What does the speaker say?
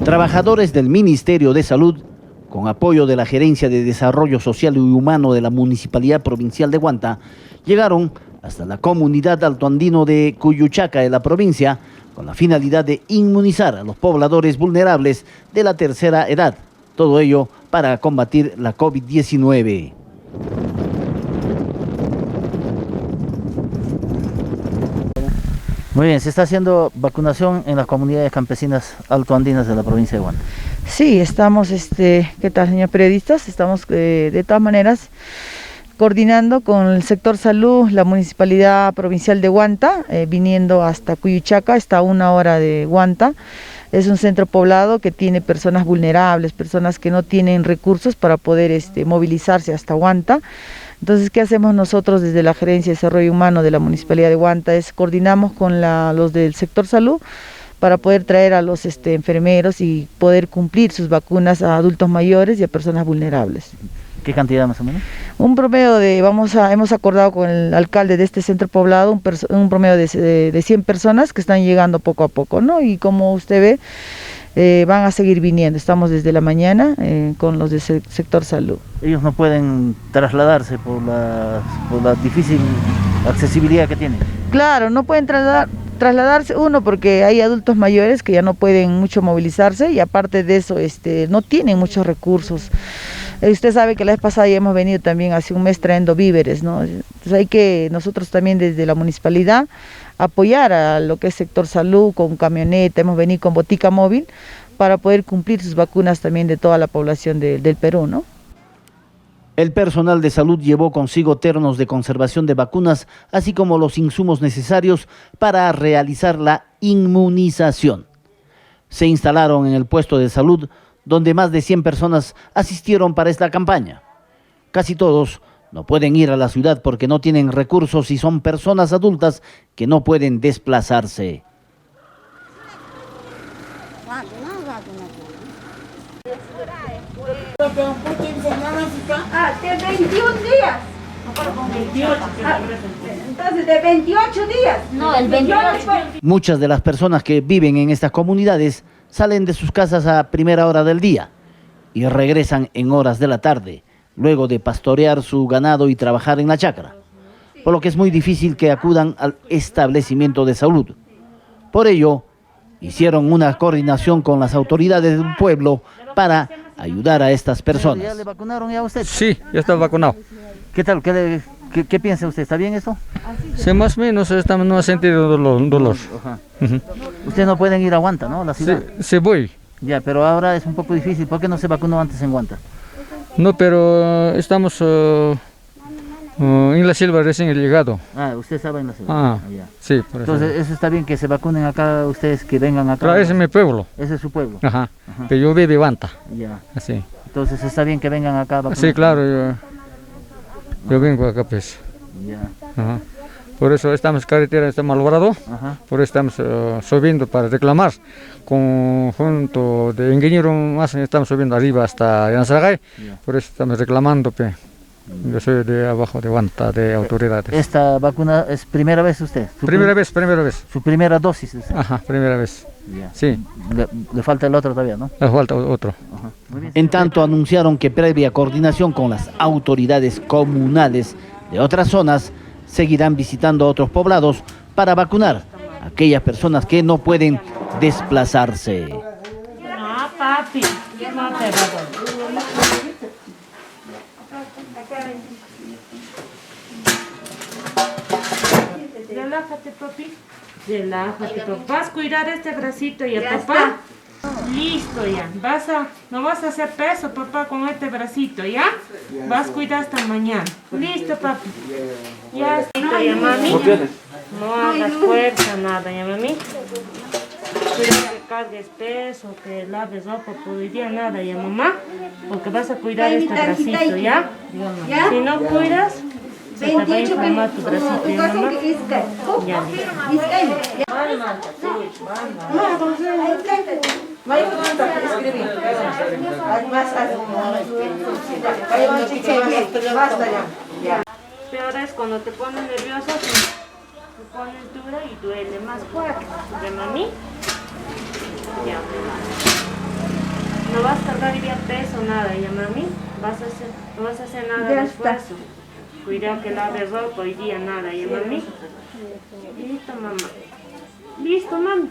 Trabajadores del Ministerio de Salud, con apoyo de la Gerencia de Desarrollo Social y Humano de la Municipalidad Provincial de Huanta, llegaron hasta la comunidad altoandino de Cuyuchaca de la provincia con la finalidad de inmunizar a los pobladores vulnerables de la tercera edad. Todo ello para combatir la COVID-19. Muy bien, se está haciendo vacunación en las comunidades campesinas altoandinas de la provincia de Huanta. Sí, estamos, ¿qué tal, señor periodistas? Estamos de todas maneras coordinando con el sector salud, la Municipalidad Provincial de Huanta, viniendo hasta Cuyuchaca, está a 1 hora de Huanta. Es un centro poblado que tiene personas vulnerables, personas que no tienen recursos para poder movilizarse hasta Huanta. Entonces, ¿qué hacemos nosotros desde la Gerencia de Desarrollo Humano de la Municipalidad de Huanta? Coordinamos con los del sector salud para poder traer a los enfermeros y poder cumplir sus vacunas a adultos mayores y a personas vulnerables. ¿Qué cantidad más o menos? Un promedio hemos acordado con el alcalde de este centro poblado, un promedio de 100 personas que están llegando poco a poco, ¿no? Y como usted ve, van a seguir viniendo. Estamos desde la mañana con los del sector salud. Ellos no pueden trasladarse por la difícil accesibilidad que tienen. Claro, no pueden trasladarse, uno, porque hay adultos mayores que ya no pueden mucho movilizarse, y aparte de eso, no tienen muchos recursos. Usted sabe que la vez pasada ya hemos venido también hace un mes trayendo víveres, ¿no? Entonces hay que nosotros también desde la municipalidad apoyar a lo que es sector salud con camioneta, hemos venido con botica móvil para poder cumplir sus vacunas también de toda la población del Perú, ¿no? El personal de salud llevó consigo ternos de conservación de vacunas, así como los insumos necesarios para realizar la inmunización. Se instalaron en el puesto de salud, donde más de 100 personas asistieron para esta campaña. Casi todos no pueden ir a la ciudad porque no tienen recursos y son personas adultas que no pueden desplazarse. De 21 días. Entonces, de 28 días. No, el 28. Muchas de las personas que viven en estas comunidades salen de sus casas a primera hora del día y regresan en horas de la tarde, luego de pastorear su ganado y trabajar en la chacra, por lo que es muy difícil que acudan al establecimiento de salud. Por ello, hicieron una coordinación con las autoridades del pueblo para ayudar a estas personas. ¿Ya le vacunaron ya a usted? Sí, ya está vacunado. ¿Qué tal? ¿Qué piensa usted? ¿Está bien eso? Sí, más o menos no ha sentido dolor. Ajá. Ustedes no pueden ir a Huanta, ¿no? La ciudad. Sí, voy. Ya, pero ahora es un poco difícil. ¿Por qué no se vacunó antes en Huanta? No, pero estamos en la selva recién llegado. Ah, usted estaba en la selva. Ya. Sí, por eso. Entonces, eso está bien que se vacunen acá, ustedes que vengan acá. Claro, ese es mi pueblo. Ese es su pueblo. Ajá. Pero yo vivo en Huanta. Ya. Así. Entonces, está bien que vengan acá a vacunar. Sí, claro, yo vengo acá, pues. Ya. Ajá. Por eso estamos carretera, está malogrado. Ajá. Por eso estamos subiendo para reclamar. Conjunto de ingenieros más estamos subiendo arriba hasta Yanzagay. Por eso estamos reclamando, pues. Yo soy de abajo de Huanta, de autoridades. ¿Esta vacuna es primera vez usted? Primera vez. ¿Su primera dosis? Ajá, primera vez. Ya. Sí. Le falta el otro todavía, ¿no? Le falta otro. Ajá. Muy bien. En tanto, anunciaron que previa coordinación con las autoridades comunales de otras zonas, seguirán visitando otros poblados para vacunar a aquellas personas que no pueden desplazarse. No, papi, no te relájate, papi. Relájate, papá. ¿Vas a cuidar este bracito ya, papá? Listo ya. No vas a hacer peso, papá, con este bracito, ¿ya? Vas a cuidar hasta mañana. Listo, papi. Ya está, ya, mami. No hagas fuerza, nada, ya, mami. Cuida que cargues peso, que laves ropa, por hoy día nada, ya, mamá. Porque vas a cuidar este bracito, ¿ya? Si no cuidas, se te va a inflamar tu bracito, ¿ya, mamá? Ya, peor es cuando te pones nervioso, te pones dura y duele más fuerte. ¿De mami? Ya, No vas a cargar ya peso, nada, ya mami. No vas a hacer nada de esfuerzo. Cuidado que lave ropa hoy día, nada, ya mami. Listo, mamá. Listo, mami.